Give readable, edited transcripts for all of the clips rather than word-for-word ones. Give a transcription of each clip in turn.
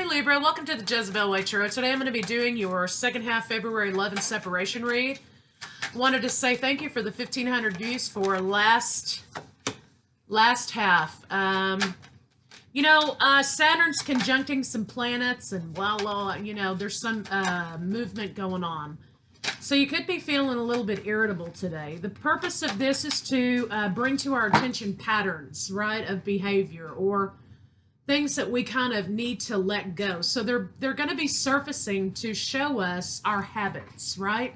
Libra, welcome to the Jezebel Way Tarot. Today I'm going to be doing your second half February 11 separation read. Wanted to say thank you for the 1,500 views for last half. Saturn's conjuncting some planets and there's some movement going on. So you could be feeling a little bit irritable today. The purpose of this is to bring to our attention patterns, right, of behavior or things that we kind of need to let go. So they're going to be surfacing to show us our habits, right,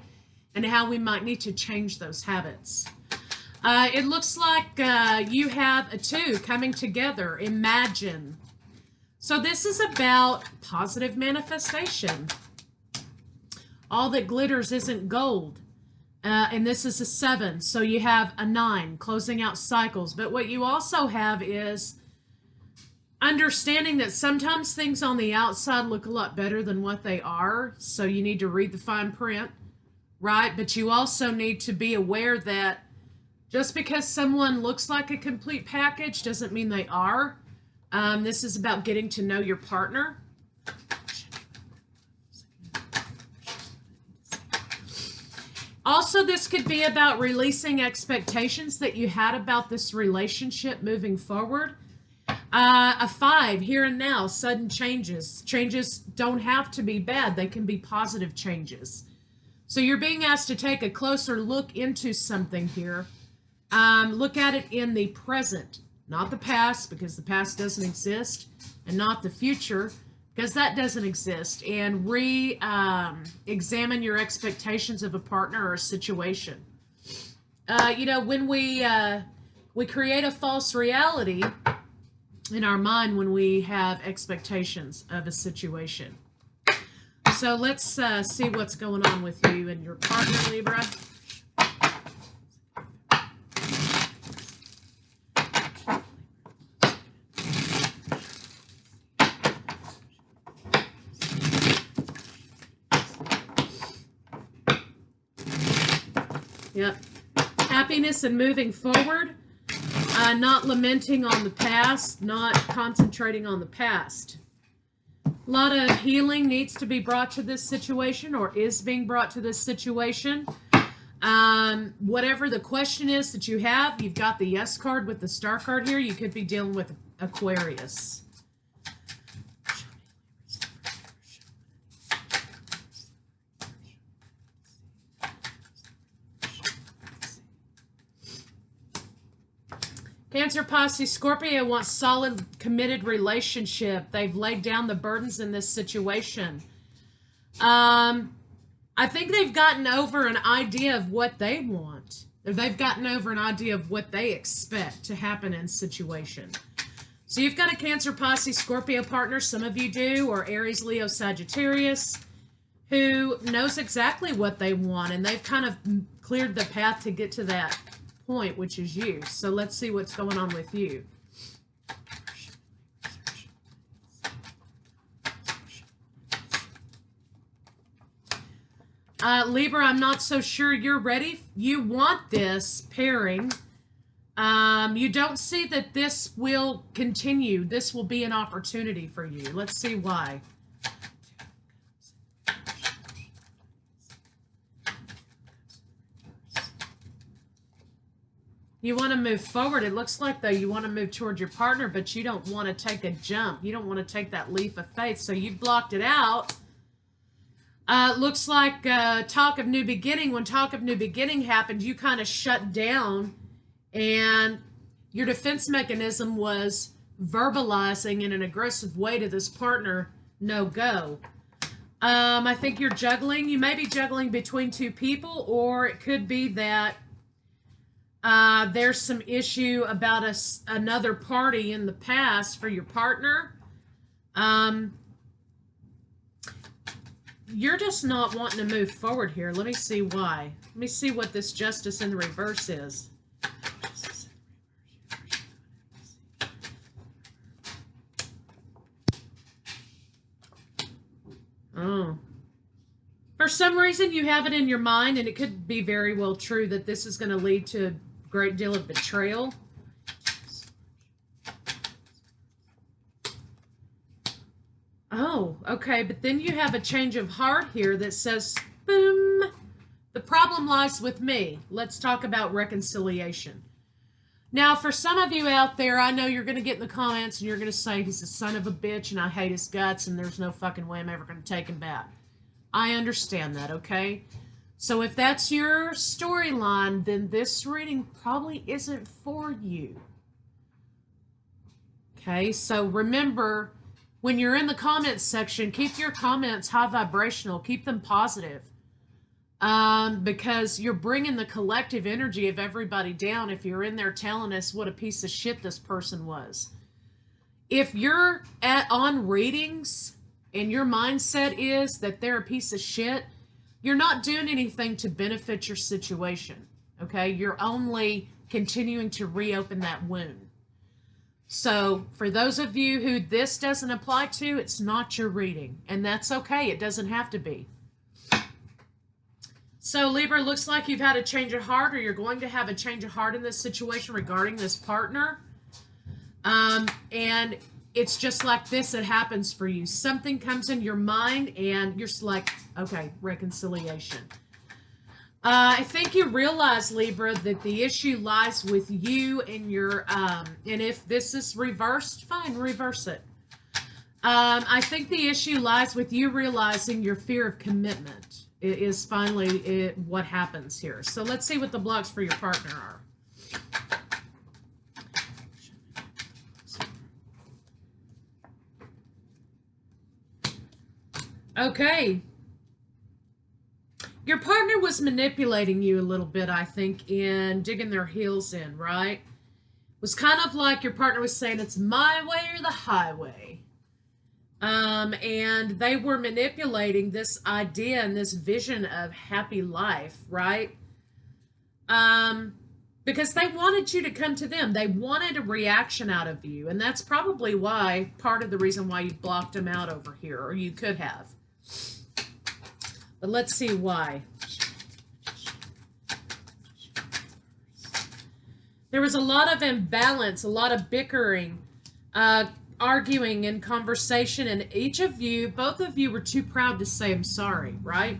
and how we might need to change those habits. It looks like you have a two coming together. Imagine. So this is about positive manifestation. All that glitters isn't gold. And this is a 7. So you have a 9, closing out cycles. But what you also have is understanding that sometimes things on the outside look a lot better than what they are. So you need to read the fine print, right? But you also need to be aware that just because someone looks like a complete package doesn't mean they are. This is about getting to know your partner. Also, this could be about releasing expectations that you had about this relationship moving forward. A 5, here and now, sudden changes. Changes don't have to be bad. They can be positive changes. So you're being asked to take a closer look into something here. Look at it in the present, not the past, because the past doesn't exist, and not the future, because that doesn't exist, and examine your expectations of a partner or a situation. When we create a false reality in our mind when we have expectations of a situation. So let's see what's going on with you and your partner, Libra. Yep. Happiness and moving forward. Not lamenting on the past, not concentrating on the past. A lot of healing needs to be brought to this situation or is being brought to this situation. Whatever the question is that you have, you've got the yes card with the star card here. You could be dealing with Aquarius. Cancer, Pisces, Scorpio wants solid, committed relationship. They've laid down the burdens in this situation. I think they've gotten over an idea of what they want. They've gotten over an idea of what they expect to happen in situation. So you've got a Cancer, Pisces, Scorpio partner, some of you do, or Aries, Leo, Sagittarius, who knows exactly what they want, and they've kind of cleared the path to get to that point, which is you. So let's see what's going on with you. Libra, I'm not so sure you're ready. You want this pairing. You don't see that this will continue. This will be an opportunity for you. Let's see why. You want to move forward. It looks like, though, you want to move toward your partner, but you don't want to take a jump. You don't want to take that leap of faith. So you blocked it out. Looks like talk of new beginning. When talk of new beginning happened, you kind of shut down, and your defense mechanism was verbalizing in an aggressive way to this partner, no go. I think you're juggling. You may be juggling between two people, or it could be that there's some issue about another party in the past for your partner. You're just not wanting to move forward here. Let me see why. Let me see what this justice in the reverse is. Oh. For some reason, you have it in your mind, and it could be very well true that this is going to lead to a great deal of betrayal. Oh, okay. But then you have a change of heart here that says, boom, the problem lies with me. Let's talk about reconciliation. Now, for some of you out there, I know you're going to get in the comments and you're going to say he's a son of a bitch and I hate his guts and there's no fucking way I'm ever going to take him back. I understand that, okay? So if that's your storyline, then this reading probably isn't for you. Okay, so remember, when you're in the comments section, keep your comments high vibrational, keep them positive. Because you're bringing the collective energy of everybody down if you're in there telling us what a piece of shit this person was. If you're on readings and your mindset is that they're a piece of shit, you're not doing anything to benefit your situation, okay? You're only continuing to reopen that wound. So for those of you who this doesn't apply to, it's not your reading, and that's okay. It doesn't have to be. So Libra, looks like you've had a change of heart, or you're going to have a change of heart in this situation regarding this partner. And it's just like this, it happens for you. Something comes in your mind and you're like, okay, reconciliation. I think you realize, Libra, that the issue lies with you and your, and if this is reversed, fine, reverse it. I think the issue lies with you realizing your fear of commitment is finally what happens here. So let's see what the blocks for your partner are. Okay. Your partner was manipulating you a little bit, I think, in digging their heels in, right? It was kind of like your partner was saying, it's my way or the highway. And they were manipulating this idea and this vision of happy life, right? Because they wanted you to come to them. They wanted a reaction out of you. And that's probably why, part of the reason why you blocked them out over here, or you could have. But let's see why. There was a lot of imbalance, a lot of bickering, arguing and conversation, and each of you, both of you were too proud to say I'm sorry, right?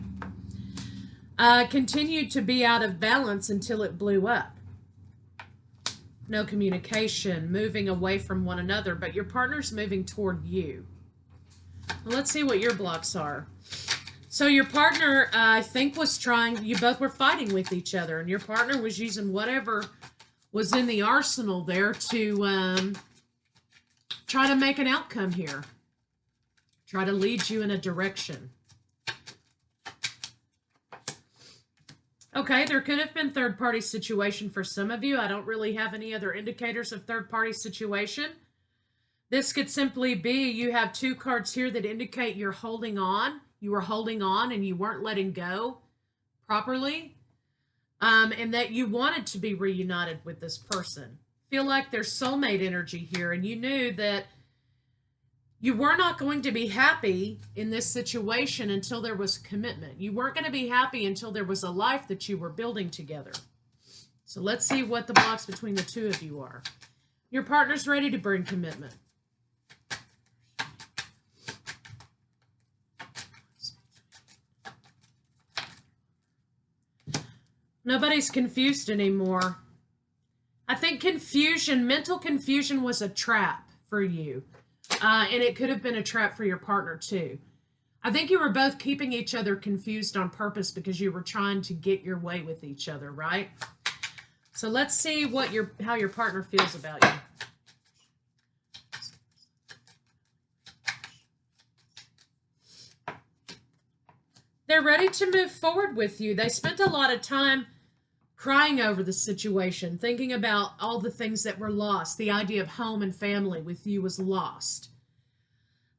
Continued to be out of balance until it blew up. No communication, moving away from one another, but your partner's moving toward you. Well, let's see what your blocks are. So your partner, I think, was trying, you both were fighting with each other, and your partner was using whatever was in the arsenal there to try to make an outcome here. Try to lead you in a direction. Okay, there could have been third-party situation for some of you. I don't really have any other indicators of third-party situation. This could simply be you have two cards here that indicate you're holding on. You were holding on and you weren't letting go properly. And that you wanted to be reunited with this person. Feel like there's soulmate energy here, and you knew that you were not going to be happy in this situation until there was commitment. You weren't going to be happy until there was a life that you were building together. So let's see what the blocks between the two of you are. Your partner's ready to bring commitment. Nobody's confused anymore. I think confusion, mental confusion was a trap for you. And it could have been a trap for your partner too. I think you were both keeping each other confused on purpose because you were trying to get your way with each other, right? So let's see what how your partner feels about you. They're ready to move forward with you. They spent a lot of time crying over the situation, thinking about all the things that were lost. The idea of home and family with you was lost.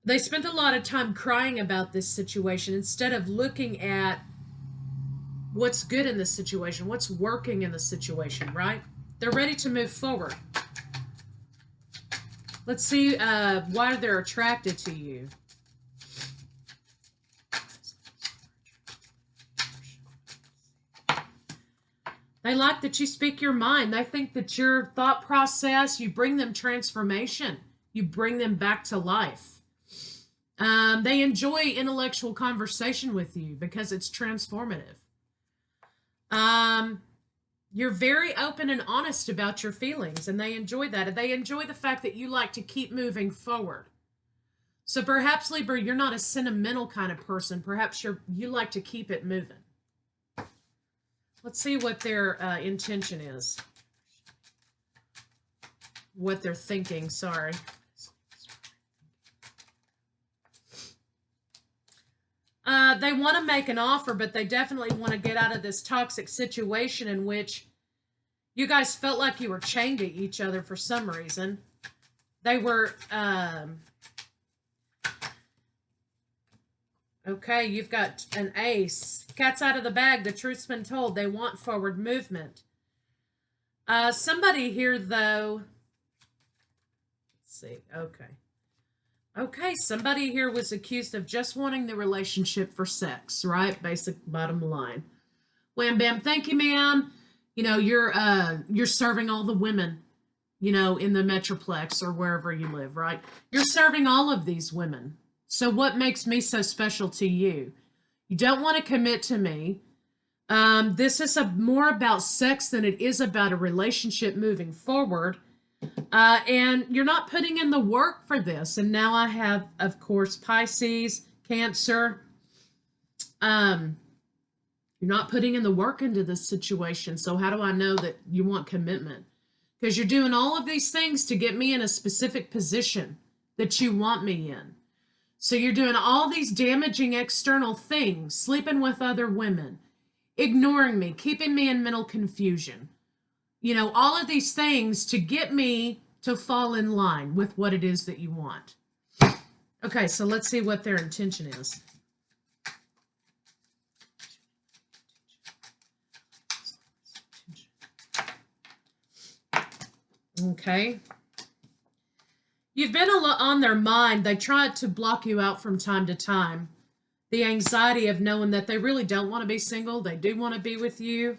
They spent a lot of time crying about this situation instead of looking at what's good in the situation, what's working in the situation, right? They're ready to move forward. Let's see why they're attracted to you. They like that you speak your mind. They think that your thought process, you bring them transformation. You bring them back to life. They enjoy intellectual conversation with you because it's transformative. You're very open and honest about your feelings, and they enjoy that. They enjoy the fact that you like to keep moving forward. So perhaps, Libra, you're not a sentimental kind of person. Perhaps you like to keep it moving. Let's see what their intention is. What they're thinking, sorry. They want to make an offer, but they definitely want to get out of this toxic situation in which you guys felt like you were chained to each other for some reason. They were, okay, you've got an ace. Cat's out of the bag. The truth's been told. They want forward movement. Somebody here, though, let's see, okay. Okay, somebody here was accused of just wanting the relationship for sex, right? Basic bottom line. Wham bam, thank you, ma'am. You know, you're serving all the women, you know, in the Metroplex or wherever you live, right? You're serving all of these women. So what makes me so special to you? You don't want to commit to me. This is more about sex than it is about a relationship moving forward. And you're not putting in the work for this. And now I have, of course, Pisces, Cancer. You're not putting in the work into this situation. So how do I know that you want commitment? Because you're doing all of these things to get me in a specific position that you want me in. So you're doing all these damaging external things, sleeping with other women, ignoring me, keeping me in mental confusion. You know, all of these things to get me to fall in line with what it is that you want. Okay, so let's see what their intention is. Okay. You've been on their mind. They tried to block you out from time to time. The anxiety of knowing that they really don't want to be single. They do want to be with you.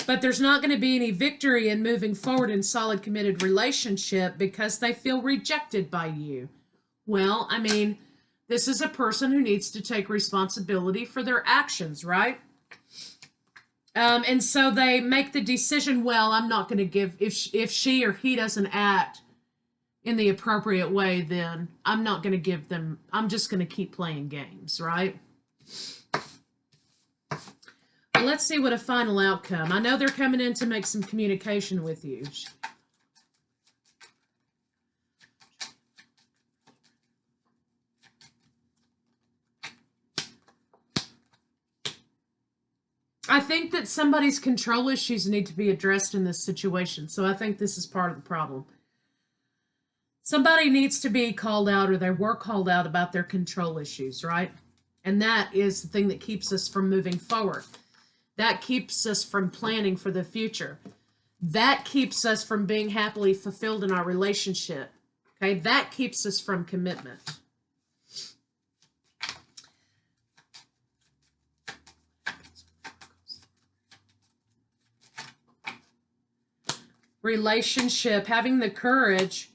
But there's not going to be any victory in moving forward in solid committed relationship because they feel rejected by you. Well, I mean, this is a person who needs to take responsibility for their actions, right? And so they make the decision, well, I'm not going to give, if she or he doesn't act in the appropriate way, then I'm not going to give them, I'm just going to keep playing games, right? Well, let's see what a final outcome. I know they're coming in to make some communication with you. I think that somebody's control issues need to be addressed in this situation. So I think this is part of the problem. Somebody needs to be called out, or they were called out about their control issues, right? And that is the thing that keeps us from moving forward. That keeps us from planning for the future. That keeps us from being happily fulfilled in our relationship. Okay, that keeps us from commitment. Relationship, having the courage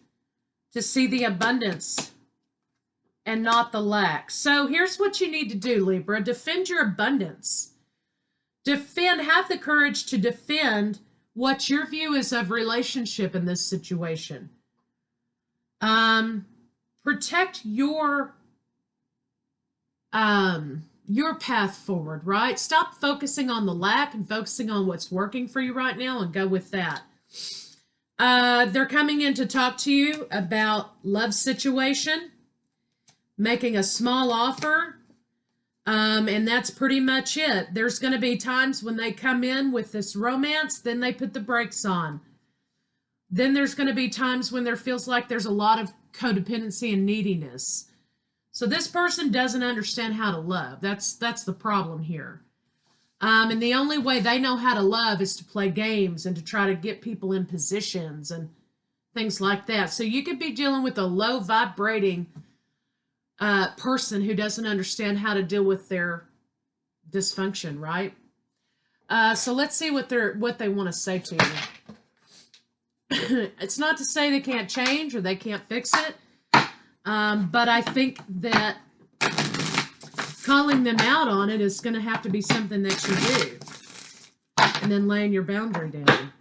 to see the abundance and not the lack. So here's what you need to do, Libra. Defend your abundance. Have the courage to defend what your view is of relationship in this situation. Protect your path forward, right? Stop focusing on the lack and focusing on what's working for you right now and go with that. They're coming in to talk to you about love situation, making a small offer, and that's pretty much it. There's going to be times when they come in with this romance, then they put the brakes on. Then there's going to be times when there feels like there's a lot of codependency and neediness. So this person doesn't understand how to love. That's the problem here. And the only way they know how to love is to play games and to try to get people in positions and things like that. So you could be dealing with a low vibrating person who doesn't understand how to deal with their dysfunction, right? So let's see what they want to say to you. It's not to say they can't change or they can't fix it. But I think that calling them out on it is going to have to be something that you do. And then laying your boundary down.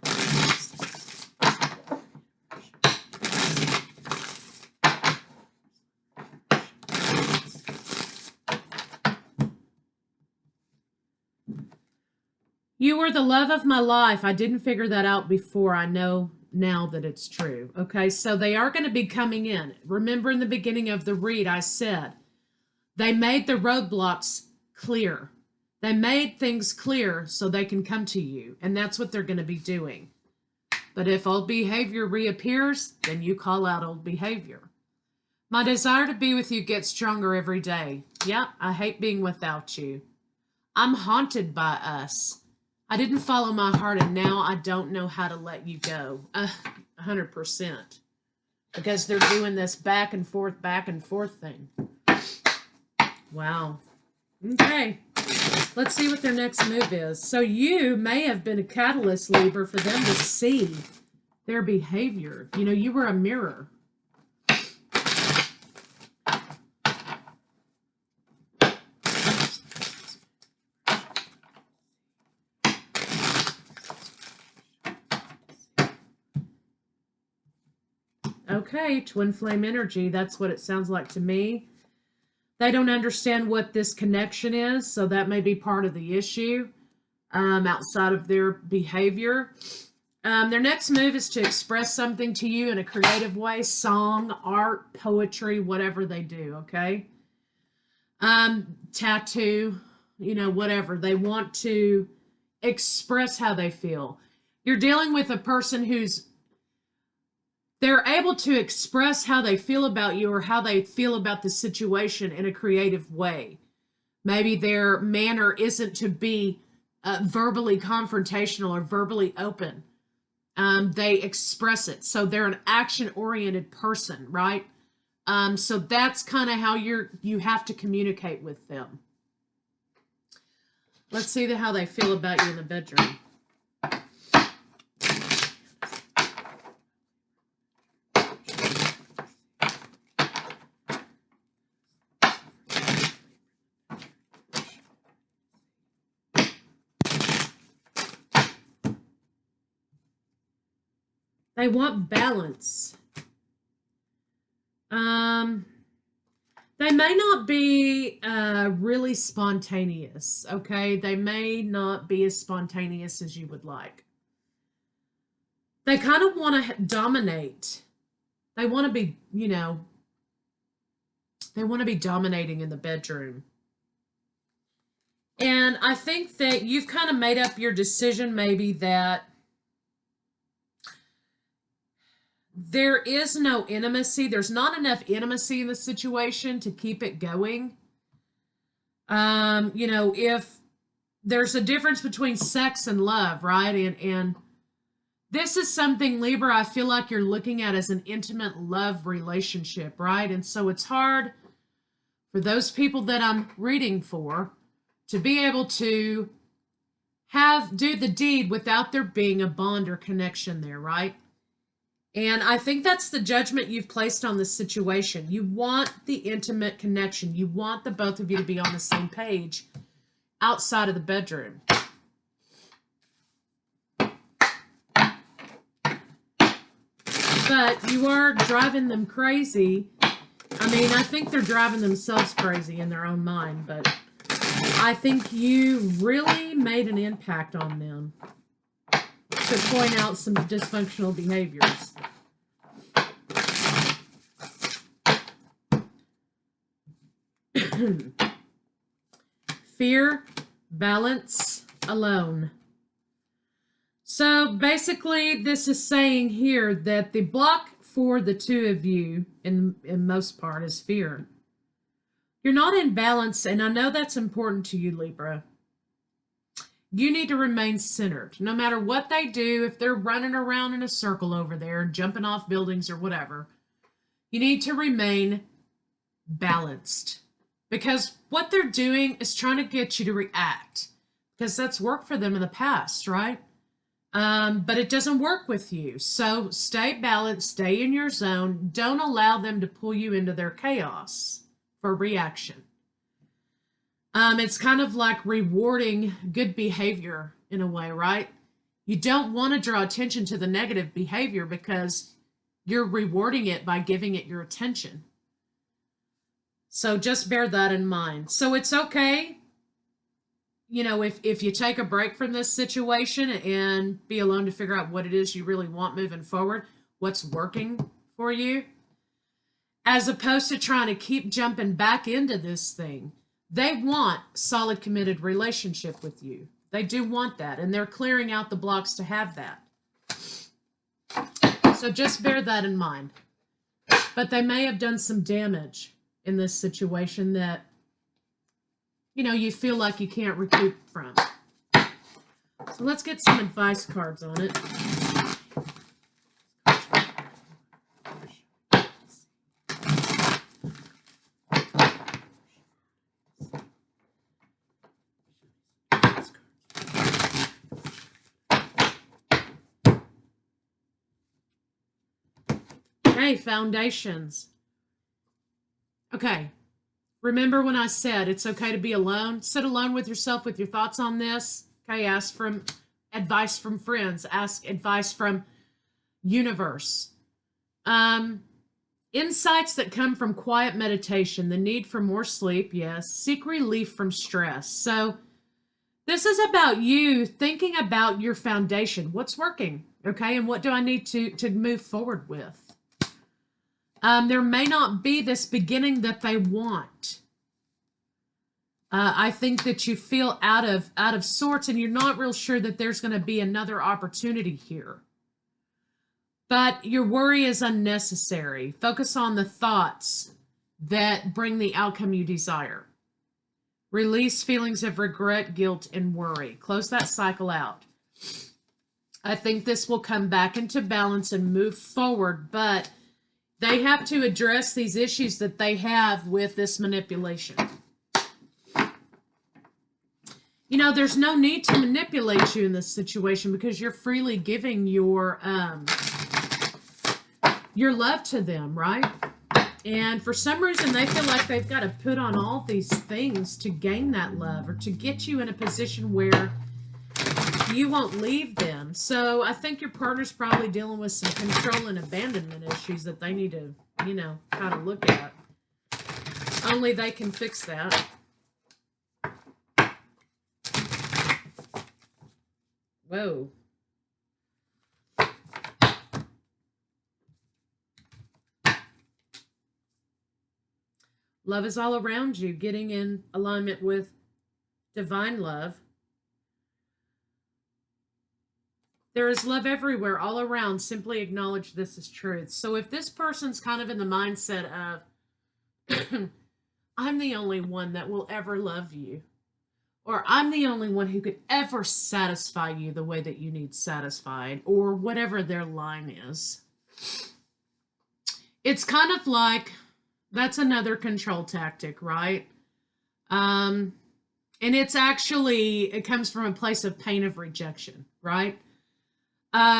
You were the love of my life. I didn't figure that out before. I know now that it's true. Okay, so they are going to be coming in. Remember in the beginning of the read, I said they made the roadblocks clear. They made things clear so they can come to you, and that's what they're going to be doing. But if old behavior reappears, then you call out old behavior. My desire to be with you gets stronger every day. Yeah, I hate being without you. I'm haunted by us. I didn't follow my heart, and now I don't know how to let you go. 100%. Because they're doing this back and forth thing. Wow. Okay. Let's see what their next move is. So you may have been a catalyst, Libra, for them to see their behavior. You know, you were a mirror. Okay, twin flame energy. That's what it sounds like to me. They don't understand what this connection is, so that may be part of the issue outside of their behavior. Their next move is to express something to you in a creative way, song, art, poetry, whatever they do, okay? Tattoo, you know, whatever. They want to express how they feel. You're dealing with a person who's they're able to express how they feel about you or how they feel about the situation in a creative way. Maybe their manner isn't to be verbally confrontational or verbally open. They express it. So they're an action-oriented person, right? So that's kind of how you have to communicate with them. Let's see how they feel about you in the bedroom. They want balance. They may not be really spontaneous, okay? They may not be as spontaneous as you would like. They kind of want to dominate. They want to be, you know, they want to be dominating in the bedroom. And I think that you've kind of made up your decision maybe that there is no intimacy. There's not enough intimacy in the situation to keep it going. You know, if there's a difference between sex and love, right? And this is something, Libra, I feel like you're looking at as an intimate love relationship, right? And so it's hard for those people that I'm reading for to be able to do the deed without there being a bond or connection there, right? And I think that's the judgment you've placed on this situation. You want the intimate connection. You want the both of you to be on the same page outside of the bedroom. But you are driving them crazy. I mean, I think they're driving themselves crazy in their own mind, but I think you really made an impact on them to point out some dysfunctional behaviors. Fear, balance, alone. So basically, this is saying here that the block for the two of you, in most part, is fear. You're not in balance, and I know that's important to you, Libra. You need to remain centered. No matter what they do, if they're running around in a circle over there, jumping off buildings or whatever, you need to remain balanced. Because what they're doing is trying to get you to react. Because that's worked for them in the past, right? But it doesn't work with you. So stay balanced, stay in your zone. Don't allow them to pull you into their chaos for reaction. It's kind of like rewarding good behavior in a way, right? You don't want to draw attention to the negative behavior because you're rewarding it by giving it your attention. So just bear that in mind. So it's okay, you know, if you take a break from this situation and be alone to figure out what it is you really want moving forward, what's working for you, as opposed to trying to keep jumping back into this thing. They want solid, committed relationship with you. They do want that, and they're clearing out the blocks to have that. So just bear that in mind. But they may have done some damage in this situation that, you know, you feel like you can't recoup from. So let's get some advice cards on it. Okay, foundations. Okay, remember when I said it's okay to be alone? Sit alone with yourself with your thoughts on this. Okay, ask from advice from friends. Ask advice from universe. Insights that come from quiet meditation, the need for more sleep, yes. Seek relief from stress. So this is about you thinking about your foundation. What's working, okay? And what do I need to move forward with? There may not be this beginning that they want. I think that you feel out of sorts and you're not real sure that there's going to be another opportunity here. But your worry is unnecessary. Focus on the thoughts that bring the outcome you desire. Release feelings of regret, guilt, and worry. Close that cycle out. I think this will come back into balance and move forward, but they have to address these issues that they have with this manipulation. You know, there's no need to manipulate you in this situation because you're freely giving your love to them, right? And for some reason, they feel like they've got to put on all these things to gain that love or to get you in a position where you won't leave them. So I think your partner's probably dealing with some control and abandonment issues that they need to, you know, kind of look at. Only they can fix that. Whoa. Love is all around you, getting in alignment with divine love. There is love everywhere, all around. Simply acknowledge this is truth. So if this person's kind of in the mindset of, I'm the only one that will ever love you, or I'm the only one who could ever satisfy you the way that you need satisfied, or whatever their line is, it's kind of like, that's another control tactic, right? And it's actually, it comes from a place of pain of rejection, right?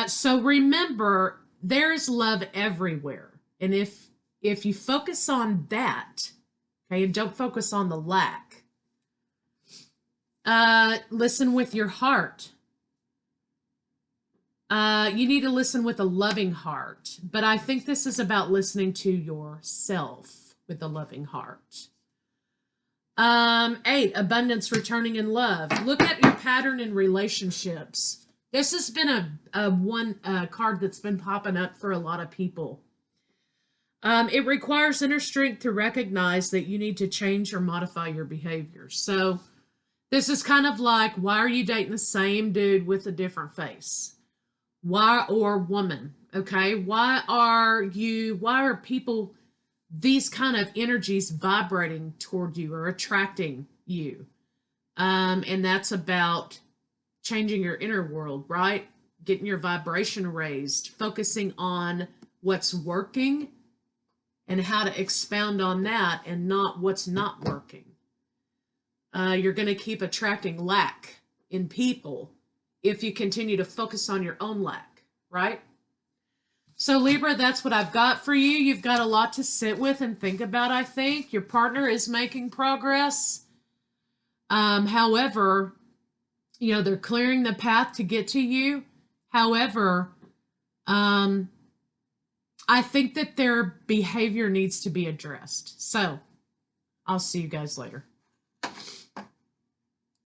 So remember, there's love everywhere. And if you focus on that, okay, and don't focus on the lack, listen with your heart. You need to listen with a loving heart. But I think this is about listening to yourself with a loving heart. 8, abundance returning in love. Look at your pattern in relationships. This has been a one card that's been popping up for a lot of people. It requires inner strength to recognize that you need to change or modify your behavior. So this is kind of like, why are you dating the same dude with a different face? Why, or woman, okay? Why are people, these kind of energies vibrating toward you or attracting you? And that's about changing your inner world, right? Getting your vibration raised, focusing on what's working and how to expound on that and not what's not working. You're going to keep attracting lack in people if you continue to focus on your own lack, right? So Libra, that's what I've got for you. You've got a lot to sit with and think about, I think. Your partner is making progress. However, you know, they're clearing the path to get to you. However, I think that their behavior needs to be addressed. So I'll see you guys later.